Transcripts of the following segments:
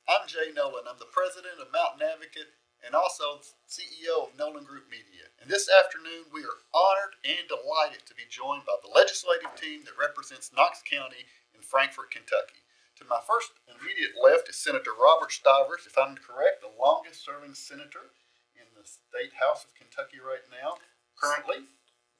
I'm Jay Nolan. I'm the president of Mountain Advocate and also CEO of Nolan Group Media. And this afternoon, we are honored and delighted to be joined by the legislative team that represents Knox County in Frankfort, Kentucky. To my first immediate left is Senator Robert Stivers, if I'm correct, the longest serving senator in the state house of Kentucky right now, currently.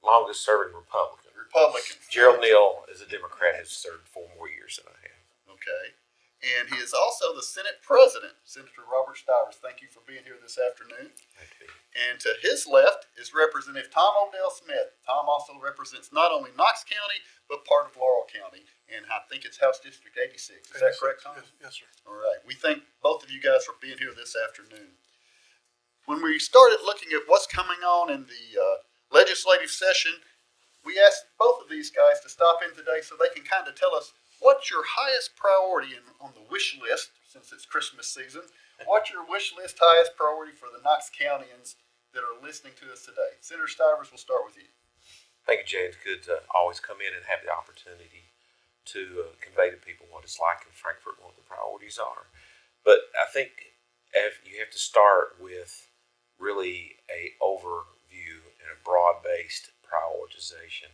Longest serving Republican. Republican. Gerald Neal is a Democrat, has served 4 more years than I have. Okay. And he is also the Senate President, Senator Robert Stivers. Thank you for being here this afternoon. Thank you. And to his left is Representative Tom Odell Smith. Tom also represents not only Knox County, but part of Laurel County. And I think it's House District 86. Is that correct, Tom? Yes, sir. All right. We thank both of you guys for being here this afternoon. When we started looking at what's coming on in the legislative session, we asked both of these guys to stop in today so they can kind of tell us what's your highest priority on the wish list, since it's Christmas season. What's your wish list highest priority for the Knox Countyans that are listening to us today? Senator Stivers, we'll start with you. Thank you, Jay. It's good to always come in and have the opportunity to convey to people what it's like in Frankfort and what the priorities are. But I think you have to start with really a overview and a broad-based prioritization.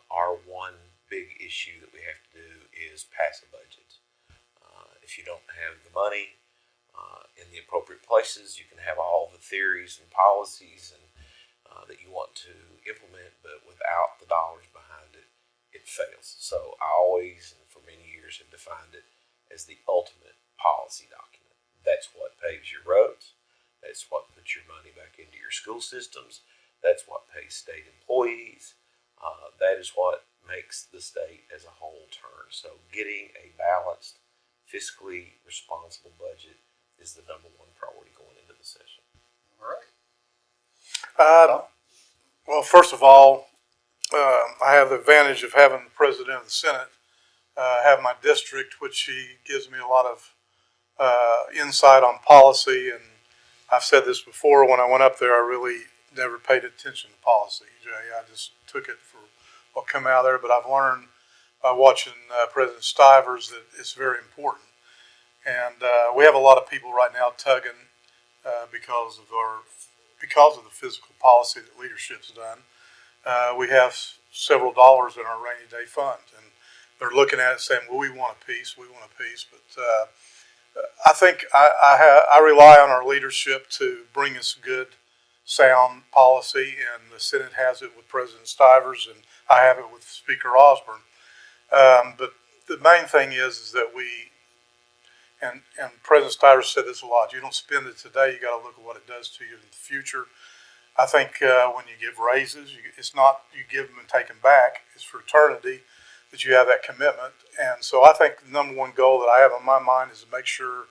Our one big issue that we have to do is pass a budget. If you don't have the money in the appropriate places, you can have all the theories and policies and that you want to implement, but without the dollars behind it, it fails. So I always, and for many years, have defined it as the ultimate policy document. That's what paves your roads. That's what puts your money back into your school systems. That's what pays state employees. That is what makes the state as a whole turn. So getting a balanced, fiscally responsible budget is the number one priority going into the session. All right. Well, first of all, I have the advantage of having the president of the Senate have my district, which he gives me a lot of insight on policy. And I've said this before, when I went up there, I really never paid attention to policy, Jay. I just took it for what come out of there. But I've learned by watching President Stivers that it's very important. And we have a lot of people right now tugging because of the physical policy that leadership's done. We have several dollars in our rainy day fund, and they're looking at it saying, well, we want a piece. But I think I rely on our leadership to bring us good, sound policy, and the Senate has it with President Stivers, and I have it with Speaker Osborne. But the main thing is that and President Stivers said this a lot, you don't spend it today, you got to look at what it does to you in the future. I think when you give raises, it's not you give them and take them back, it's for eternity that you have that commitment. And so I think the number one goal that I have on my mind is to make sure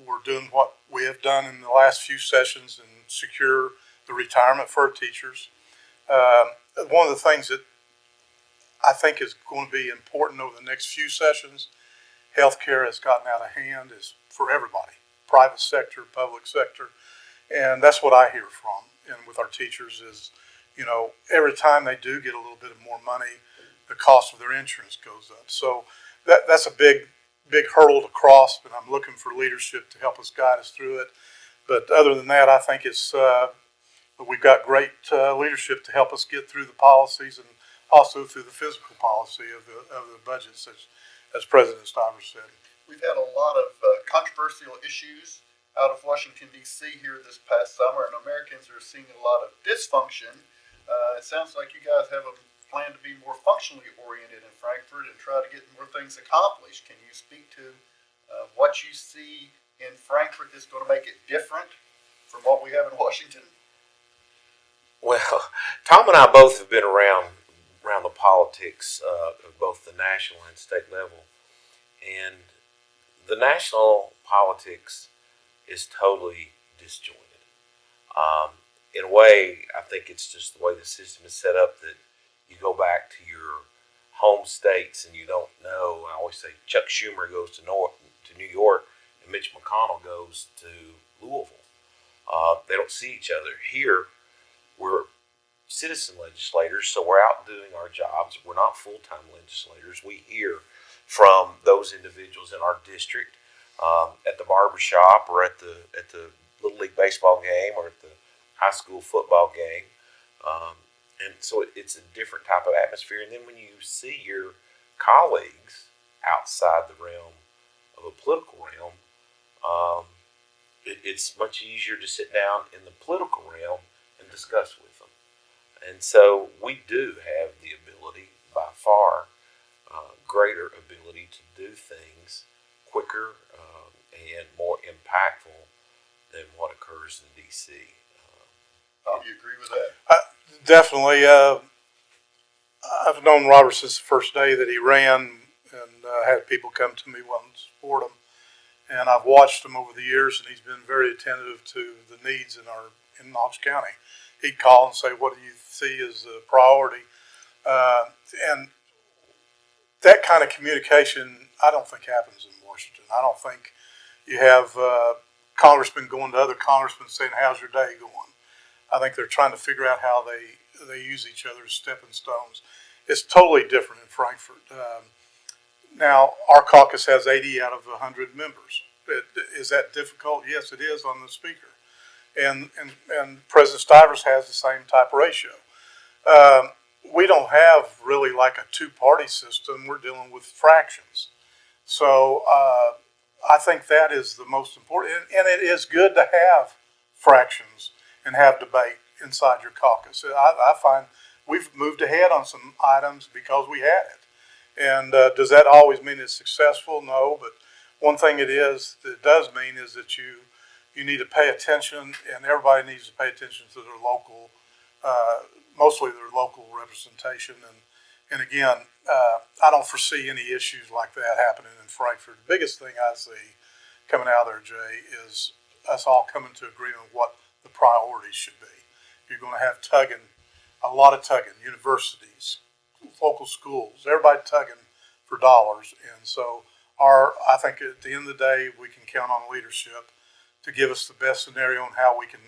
we're doing what we have done in the last few sessions and secure the retirement for our teachers. One of the things that I think is going to be important over the next few sessions, healthcare has gotten out of hand, is for everybody, private sector, public sector, and that's what I hear from. And with our teachers is, every time they do get a little bit of more money, the cost of their insurance goes up. So that's a big hurdle to cross, but I'm looking for leadership to help us guide us through it. But other than that, I think it's we've got great leadership to help us get through the policies and also through the physical policy of the budgets, as President Stivers said. We've had a lot of controversial issues out of Washington, D.C. here this past summer, and Americans are seeing a lot of dysfunction. It sounds like you guys have a plan to be more functionally oriented in Frankfort and try to get more things accomplished. Can you speak to what you see in Frankfort that's going to make it different from what we have in Washington? Well, Tom and I both have been around the politics of both the national and state level. And the national politics is totally disjointed. In a way, I think it's just the way the system is set up that you go back to your home states and you don't know. I always say Chuck Schumer goes to New York and Mitch McConnell goes to Louisville. They don't see each other. Here, we're citizen legislators, so we're out doing our jobs. We're not full-time legislators. We hear from those individuals in our district at the barber shop or at the little league baseball game or at the high school football game. And so it's a different type of atmosphere. And then when you see your colleagues outside the realm of a political realm, it's much easier to sit down in the political realm and discuss with them. And so we do have the ability, by far, greater ability to do things quicker and more impactful than what occurs in D.C. Do you agree with that? Definitely. I've known Robert since the first day that he ran, and had people come to me wanting to support him. And I've watched him over the years, and he's been very attentive to the needs in Knox County. He'd call and say, "What do you see as a priority?" And that kind of communication, I don't think happens in Washington. I don't think you have congressmen going to other congressmen saying, "How's your day going?" I think they're trying to figure out how they use each other as stepping stones. It's totally different in Frankfort. Now, our caucus has 80 out of 100 members. Is that difficult? Yes, it is on the speaker. And President Stivers has the same type of ratio. We don't have really like a two-party system. We're dealing with fractions. So I think that is the most important. And it is good to have fractions and have debate inside your caucus. I find we've moved ahead on some items because we had it. And does that always mean it's successful? No, but one thing it does mean is that you need to pay attention, and everybody needs to pay attention to their local, mostly their local representation. And again, I don't foresee any issues like that happening in Frankfort. The biggest thing I see coming out of there, Jay, is us all coming to agreement on what the priorities should be. You're going to have a lot of tugging, universities, local schools, everybody tugging for dollars. And so I think at the end of the day, we can count on leadership to give us the best scenario on how we can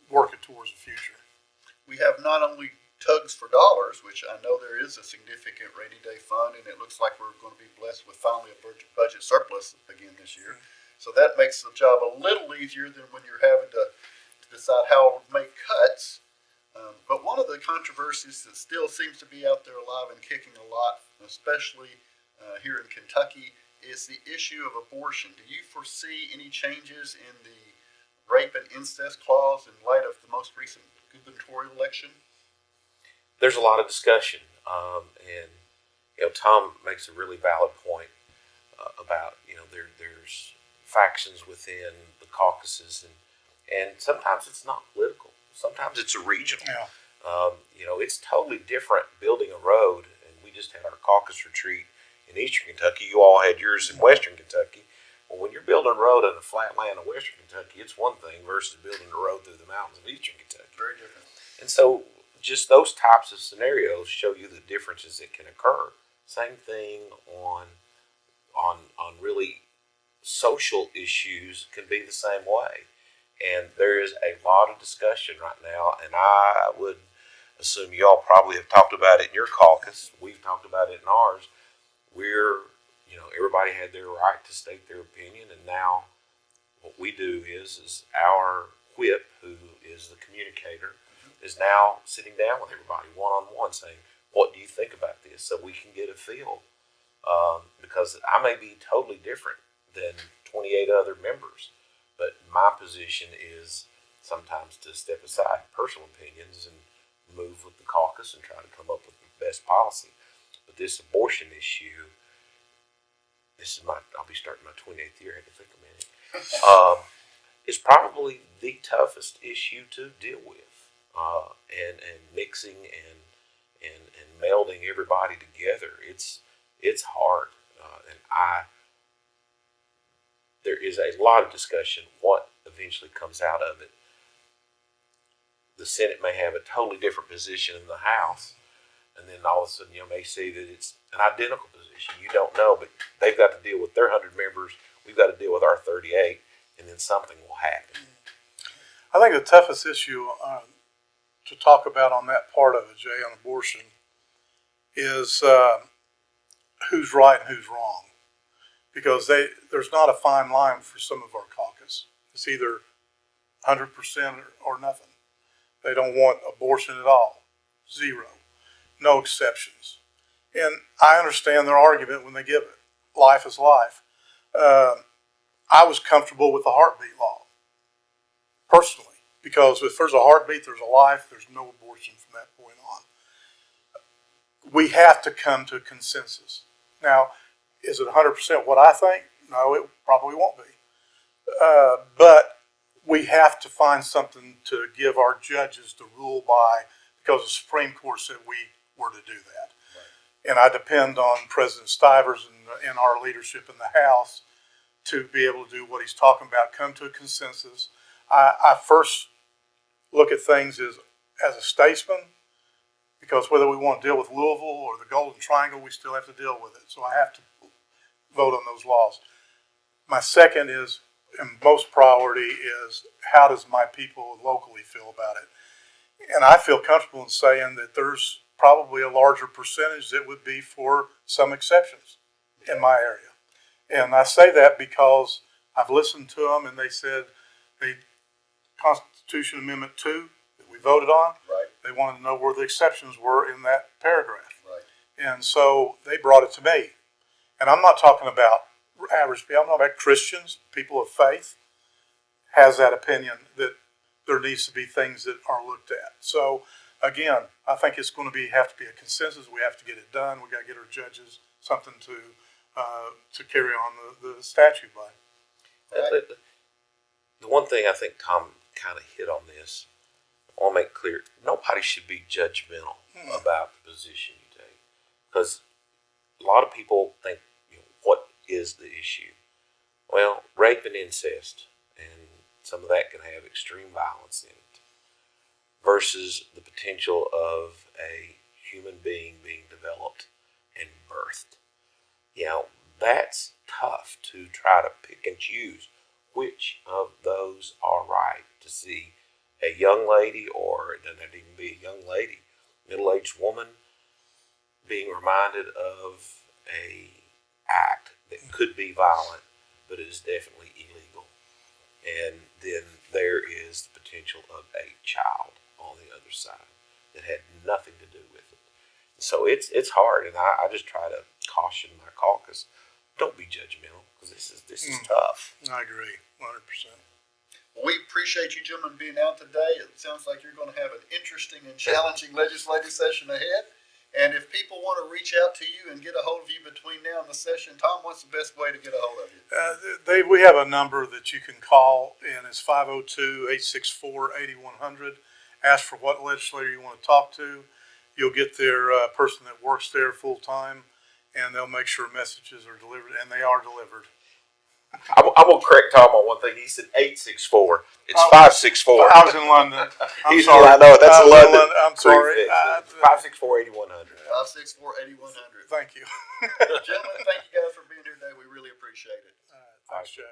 work it towards the future. We have not only tugs for dollars, which I know there is a significant rainy day fund, and it looks like we're going to be blessed with finally a budget surplus again this year. So that makes the job a little easier than when you're having to decide how to make cuts. But one of the controversies that still seems to be out there alive and kicking a lot, especially here in Kentucky, is the issue of abortion. Do you foresee any changes in the rape and incest clause in light of the most recent gubernatorial election? There's a lot of discussion, and Tom makes a really valid point about there's factions within the caucuses, and sometimes it's not political. Sometimes it's a regional. Yeah. It's totally different building a road, and we just had our caucus retreat in Eastern Kentucky. You all had yours in Western Kentucky. Well, when you're building a road in the flat land of Western Kentucky, it's one thing versus building a road through the mountains of Eastern Kentucky. Very different. And so just those types of scenarios show you the differences that can occur. Same thing on really social issues can be the same way. And there is a lot of discussion right now, and I would assume you all probably have talked about it in your caucus. We've talked about it in ours. Everybody had their right to state their opinion, and now what we do is our whip, who is the communicator, is now sitting down with everybody one-on-one saying, what do you think about this? So we can get a feel, because I may be totally different than 28 other members, but my position is sometimes to step aside personal opinions and move with the caucus and try to come up with the best policy. But this abortion issue, I'll be starting my 28th year, I had to think a minute, is probably the toughest issue to deal with, and mixing and melding everybody together. It's hard, and there is a lot of discussion what eventually comes out of it. The Senate may have a totally different position in the House, and then all of a sudden you may see that it's an identical position. You don't know, but they've got to deal with their 100 members. We've got to deal with our 38, and then something will happen. I think the toughest issue to talk about on that part of it, Jay, on abortion, is who's right and who's wrong. because there's not a fine line for some of our caucus. It's either 100% or nothing. They don't want abortion at all. Zero. No exceptions. And I understand their argument when they give it. Life is life. I was comfortable with the heartbeat law, personally, because if there's a heartbeat, there's a life, there's no abortion from that point on. We have to come to a consensus. Now, is it 100% what I think? No, it probably won't be. But we have to find something to give our judges to rule by, because the Supreme Court said we were to do that. Right. And I depend on President Stivers and our leadership in the House to be able to do what he's talking about, come to a consensus. I first look at things as a statesman, because whether we want to deal with Louisville or the Golden Triangle, we still have to deal with it. So I have to vote on those laws. My second is, and most priority, is how does my people locally feel about it? And I feel comfortable in saying that there's probably a larger percentage that would be for some exceptions in my area. And I say that because I've listened to them, and they said the Constitution Amendment 2 that we voted on, right, they wanted to know where the exceptions were in that paragraph. Right. And so they brought it to me. And I'm not talking about average people, I'm talking about Christians, people of faith, has that opinion that there needs to be things that are looked at. So again, I think it's going to have to be a consensus. We have to get it done. We got to get our judges something to carry on the statute by. Right. The one thing I think Tom kind of hit on this, I want to make clear, nobody should be judgmental about the position you take, because a lot of people think, what is the issue? Well, rape and incest, and some of that can have extreme violence in it, versus the potential of a human being being developed and birthed. That's tough to try to pick and choose which of those are right. To see a young lady, or it doesn't have to even be a young lady, middle-aged woman, being reminded of a act that could be violent, but is definitely illegal. And then there is the potential of a child on the other side that had nothing to do with it. So it's hard, and I just try to caution my caucus, don't be judgmental, because this is tough. I agree, 100%. Well, we appreciate you gentlemen being out today. It sounds like you're going to have an interesting and challenging legislative session ahead. And if people want to reach out to you and get a hold of you between now and the session, Tom, what's the best way to get a hold of you? We have a number that you can call, and it's 502-864-8100. Ask for what legislator you want to talk to. You'll get their person that works there full time, and they'll make sure messages are delivered, and they are delivered. I'm going to correct Tom on one thing. He said 864. It's 564. I was in London. I'm sorry. I know, that's London. I'm sorry. 564-8100. 564-8100. Thank you. Gentlemen, thank you guys for being here today. We really appreciate it. Thanks, Jay.